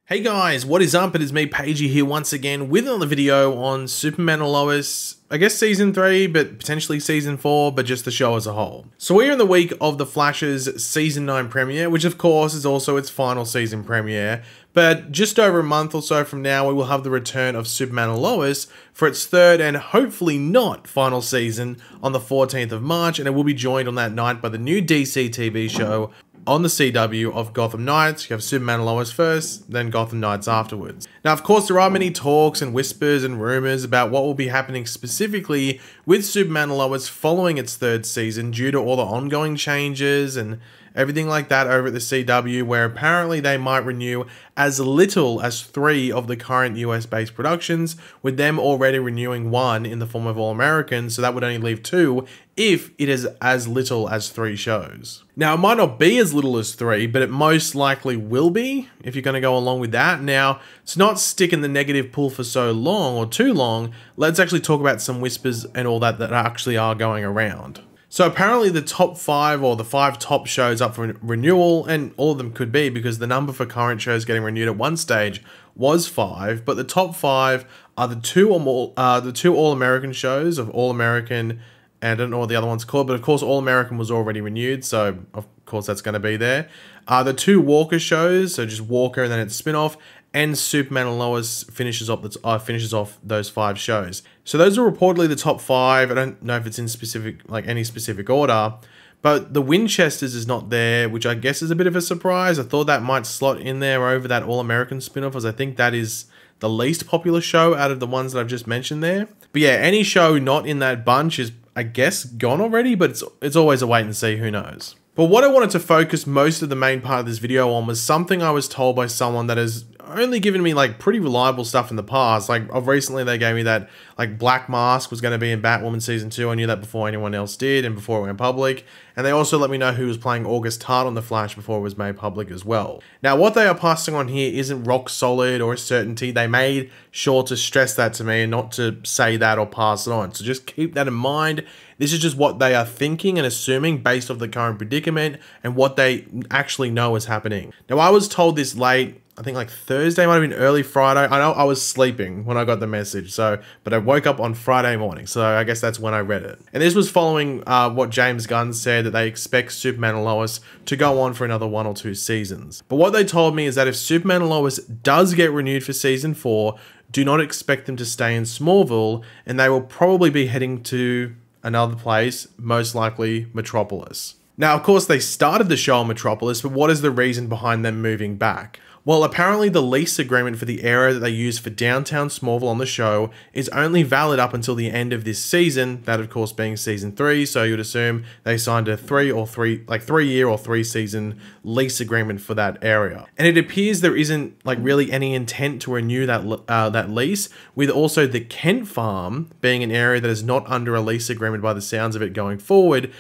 Hey guys, what is up? It is me, Pagey, here once again with another video on Superman and Lois, I guess season 3, but potentially season 4, but just the show as a whole. So we're in the week of The Flash's season 9 premiere, which of course is also its final season premiere, but just over a month or so from now we will have the return of Superman and Lois for its third and hopefully not final season on the 14th of March, and it will be joined on that night by the new DC TV show on the CW of Gotham Knights. You have Superman and Lois first, then Gotham Knights afterwards. Now, of course, there are many talks and whispers and rumors about what will be happening specifically with Superman and Lois following its third season due to all the ongoing changes and everything like that over at the CW, where apparently they might renew as little as 3 of the current US-based productions, with them already renewing 1 in the form of All American, so that would only leave 2 if it is as little as 3 shows. Now, it might not be as little as 3, but it most likely will be, if you're going to go along with that. Now, to not stick in the negative pool for so long, or too long, let's actually talk about some whispers and all that actually are going around. So apparently the top 5 or the 5 top shows up for renewal, and all of them could be because the number for current shows getting renewed at one stage was 5, but the top 5 are the two All-American shows of All-American, and I don't know what the other one's called, but of course All-American was already renewed, so of course that's going to be there. The 2 Walker shows, so just Walker and then its spin-off, and Superman and Lois finishes off those 5 shows. So those are reportedly the top 5. I don't know if it's in any specific order, but the Winchesters is not there, which I guess is a bit of a surprise. I thought that might slot in there over that All-American spin-off, as I think that is the least popular show out of the ones that I've just mentioned there. But yeah, any show not in that bunch is, I guess, gone already, but it's always a wait and see, who knows. But what I wanted to focus most of the main part of this video on was something I was told by someone that has only given me like pretty reliable stuff in the past. Like recently they gave me that like Black Mask was going to be in Batwoman season 2. I knew that before anyone else did and before it went public. And they also let me know who was playing August Hart on The Flash before it was made public as well. Now what they are passing on here isn't rock solid or a certainty. They made sure to stress that to me and not to say that or pass it on. So just keep that in mind. This is just what they are thinking and assuming based off the current predicament and what they actually know is happening. Now I was told this late, I think like Thursday, might have been early Friday. I know I was sleeping when I got the message, but I woke up on Friday morning, so I guess that's when I read it. And this was following what James Gunn said, that they expect Superman and Lois to go on for another 1 or 2 seasons. But what they told me is that if Superman and Lois does get renewed for season 4, do not expect them to stay in Smallville, and they will probably be heading to another place, most likely Metropolis. Now, of course, they started the show in Metropolis, but what is the reason behind them moving back? Well, apparently the lease agreement for the area that they use for downtown Smallville on the show is only valid up until the end of this season, that of course being season 3, so you'd assume they signed a 3 year or 3 season lease agreement for that area. And it appears there isn't like really any intent to renew that lease, with also the Kent Farm being an area that is not under a lease agreement by the sounds of it going forward.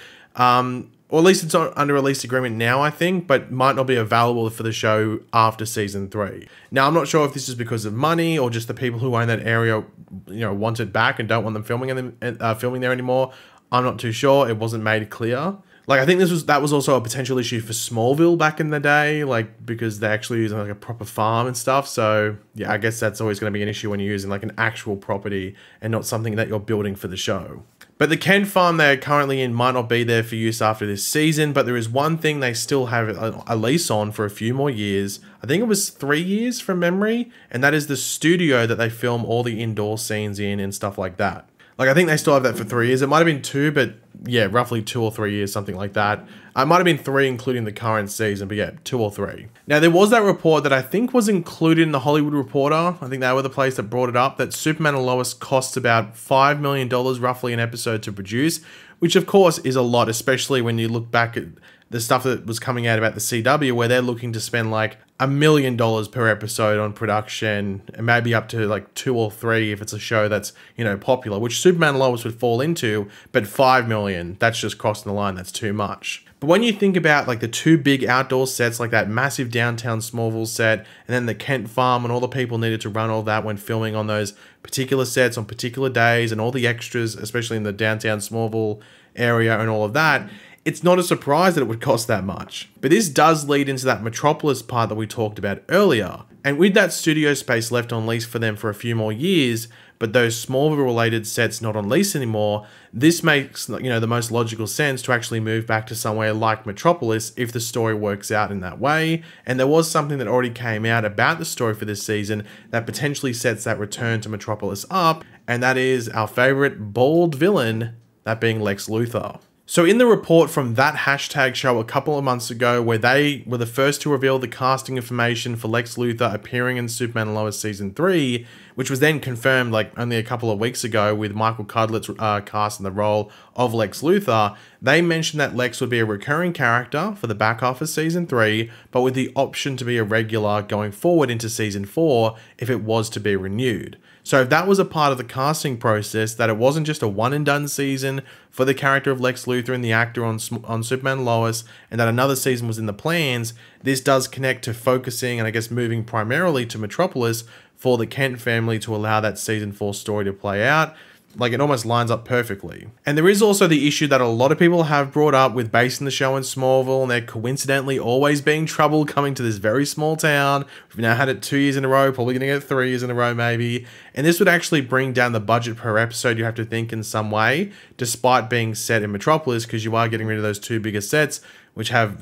Or at least it's not under a lease agreement now, I think, but might not be available for the show after season 3. Now, I'm not sure if this is because of money or just the people who own that area, want it back and don't want them filming there anymore. I'm not too sure. It wasn't made clear. Like, I think that was also a potential issue for Smallville back in the day, like, because they actually use like a proper farm and stuff. So yeah, I guess that's always going to be an issue when you're using like an actual property and not something that you're building for the show. But the Kent Farm they're currently in might not be there for use after this season, but there is one thing they still have a lease on for a few more years. I think it was 3 years from memory, and that is the studio that they film all the indoor scenes in and stuff like that. Like, I think they still have that for 3 years. It might have been 2, but yeah, roughly 2 or 3 years, something like that. It might have been 3, including the current season, but yeah, 2 or 3. Now, there was that report that I think was included in the Hollywood Reporter. I think they were the place that brought it up, that Superman and Lois costs about $5 million roughly an episode to produce, which of course is a lot, especially when you look back at the stuff that was coming out about the CW, where they're looking to spend like $1 million per episode on production, and maybe up to like 2 or 3 if it's a show that's, popular, which Superman and Lois would fall into, but $5 million, that's just crossing the line, that's too much. But when you think about like the 2 big outdoor sets, like that massive downtown Smallville set, and then the Kent Farm, and all the people needed to run all that when filming on those particular sets on particular days, and all the extras, especially in the downtown Smallville area and all of that, it's not a surprise that it would cost that much. But this does lead into that Metropolis part that we talked about earlier. And with that studio space left on lease for them for a few more years, but those Smallville related sets not on lease anymore, this makes, the most logical sense to actually move back to somewhere like Metropolis if the story works out in that way. And there was something that already came out about the story for this season that potentially sets that return to Metropolis up, and that is our favorite bald villain, that being Lex Luthor. So in the report from that hashtag show a couple of months ago, where they were the first to reveal the casting information for Lex Luthor appearing in Superman and Lois Season 3, which was then confirmed only a couple of weeks ago with Michael Cudlitz cast in the role of Lex Luthor, they mentioned that Lex would be a recurring character for the back half of Season 3, but with the option to be a regular going forward into Season 4 if it was to be renewed. So if that was a part of the casting process, that it wasn't just a one and done season for the character of Lex Luthor and the actor on Superman and Lois, and that another season was in the plans, this does connect to focusing and I guess moving primarily to Metropolis for the Kent family to allow that Season 4 story to play out. It almost lines up perfectly. And there is also the issue that a lot of people have brought up with basing the show in Smallville, and there coincidentally always being trouble coming to this very small town. We've now had it 2 years in a row, probably going to get 3 years in a row maybe. And this would actually bring down the budget per episode, you have to think, in some way, despite being set in Metropolis, because you are getting rid of those two bigger sets, which have,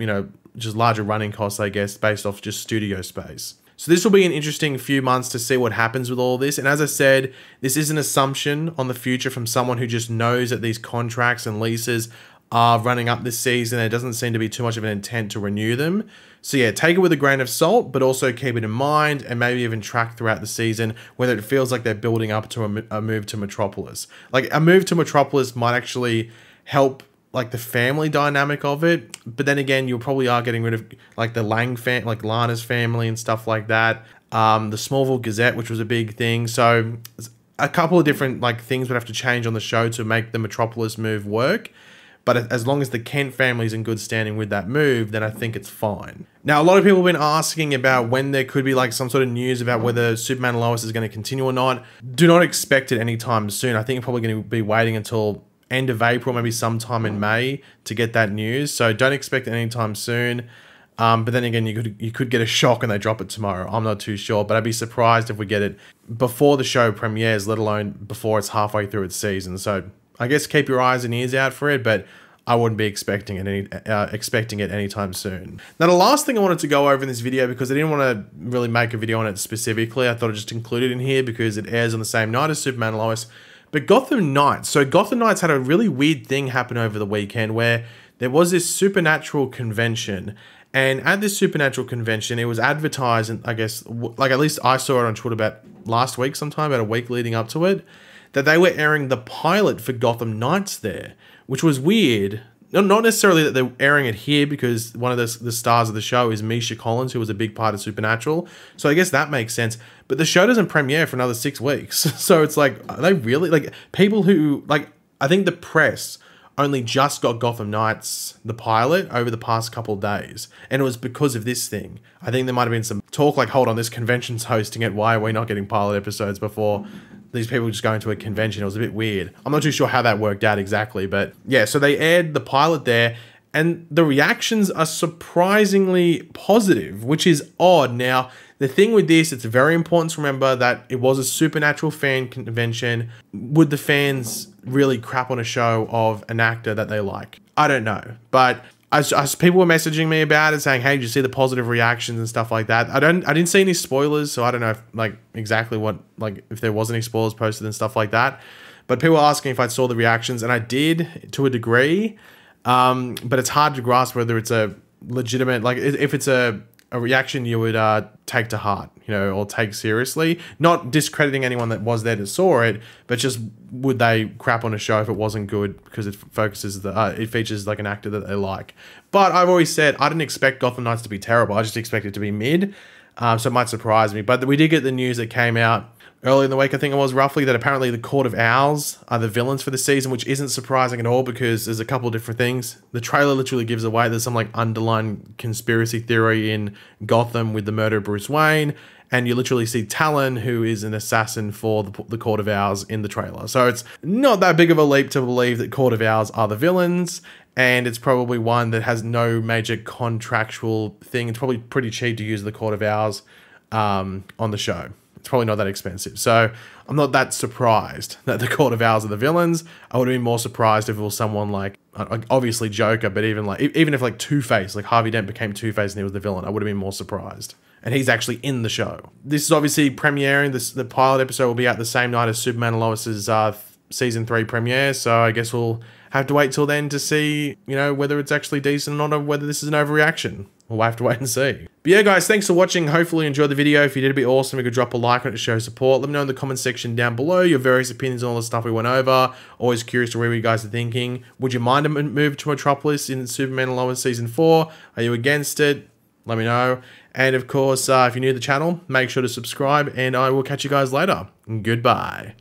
just larger running costs, I guess, based off just studio space. So this will be an interesting few months to see what happens with all this. And as I said, this is an assumption on the future from someone who just knows that these contracts and leases are running up this season. There doesn't seem to be too much of an intent to renew them. So yeah, take it with a grain of salt, but also keep it in mind and maybe even track throughout the season whether it feels like they're building up to a move to Metropolis. A move to Metropolis might actually help the family dynamic of it, but then again, you probably are getting rid of the Lang family, Lana's family and stuff like that. The Smallville Gazette, which was a big thing. So a couple of different things would have to change on the show to make the Metropolis move work. But as long as the Kent family's in good standing with that move, then I think it's fine. Now, a lot of people have been asking about when there could be some sort of news about whether Superman and Lois is going to continue or not. Do not expect it anytime soon. I think you're probably going to be waiting until end of April, maybe sometime in May to get that news. So don't expect it anytime soon. But then again, you could get a shock and they drop it tomorrow. I'm not too sure, but I'd be surprised if we get it before the show premieres, let alone before it's halfway through its season. So I guess keep your eyes and ears out for it, but I wouldn't be expecting it anytime soon. Now, the last thing I wanted to go over in this video, because I didn't want to really make a video on it specifically, I thought I'd just include it in here because it airs on the same night as Superman and Lois. But Gotham Knights. So Gotham Knights had a really weird thing happen over the weekend where there was this supernatural convention. And at this supernatural convention, it was advertised, and I guess, at least I saw it on Twitter about last week sometime, about a week leading up to it, that they were airing the pilot for Gotham Knights there, which was weird. Not necessarily that they're airing it here, because one of the stars of the show is Misha Collins, who was a big part of Supernatural. So I guess that makes sense. But the show doesn't premiere for another 6 weeks. So it's are they really, people who, I think the press only just got Gotham Knights, the pilot, over the past couple of days. And it was because of this thing. I think there might have been some talk hold on, this convention's hosting it. Why are we not getting pilot episodes before these people just going to a convention? It was a bit weird. I'm not too sure how that worked out exactly, but yeah, so they aired the pilot there and the reactions are surprisingly positive, which is odd. Now, the thing with this, it's very important to remember that it was a Supernatural fan convention. Would the fans really crap on a show of an actor that they like? I don't know, but as people were messaging me about it, saying, "Hey, did you see the positive reactions and stuff like that?" I didn't see any spoilers, so I don't know if, exactly what, if there was any spoilers posted and stuff like that. But people were asking if I saw the reactions, and I did to a degree. But it's hard to grasp whether it's a legitimate, if it's a reaction you would take to heart, or take seriously. Not discrediting anyone that was there to saw it, but just would they crap on a show if it wasn't good because it it features an actor that they like. But I've always said I didn't expect Gotham Knights to be terrible. I just expect it to be mid. So it might surprise me. But we did get the news that came out early in the week, I think it was, roughly, that apparently the Court of Owls are the villains for the season, which isn't surprising at all because there's a couple of different things. The trailer literally gives away there's some underlying conspiracy theory in Gotham with the murder of Bruce Wayne, and you literally see Talon, who is an assassin for the Court of Owls, in the trailer. So it's not that big of a leap to believe that Court of Owls are the villains. and it's probably one that has no major contractual thing. It's probably pretty cheap to use the Court of Owls on the show. It's probably not that expensive. So I'm not that surprised that the Court of Owls are the villains. I would have been more surprised if it was someone like, obviously Joker, but even if like Two-Face, like Harvey Dent became Two-Face and he was the villain, I would have been more surprised. And he's actually in the show. This is obviously premiering. The pilot episode will be out the same night as Superman and Lois's season 3 premiere. So I guess we'll have to wait till then to see, you know, whether it's actually decent or not, or whether this is an overreaction. We'll have to wait and see. But yeah, guys, thanks for watching. Hopefully you enjoyed the video. If you did, it'd be awesome. You could drop a like on it to show support. Let me know in the comment section down below your various opinions on all the stuff we went over. Always curious to where you guys are thinking. Would you mind a move to Metropolis in Superman and Lois Season 4? Are you against it? Let me know. And of course, if you're new to the channel, make sure to subscribe, and I will catch you guys later. Goodbye.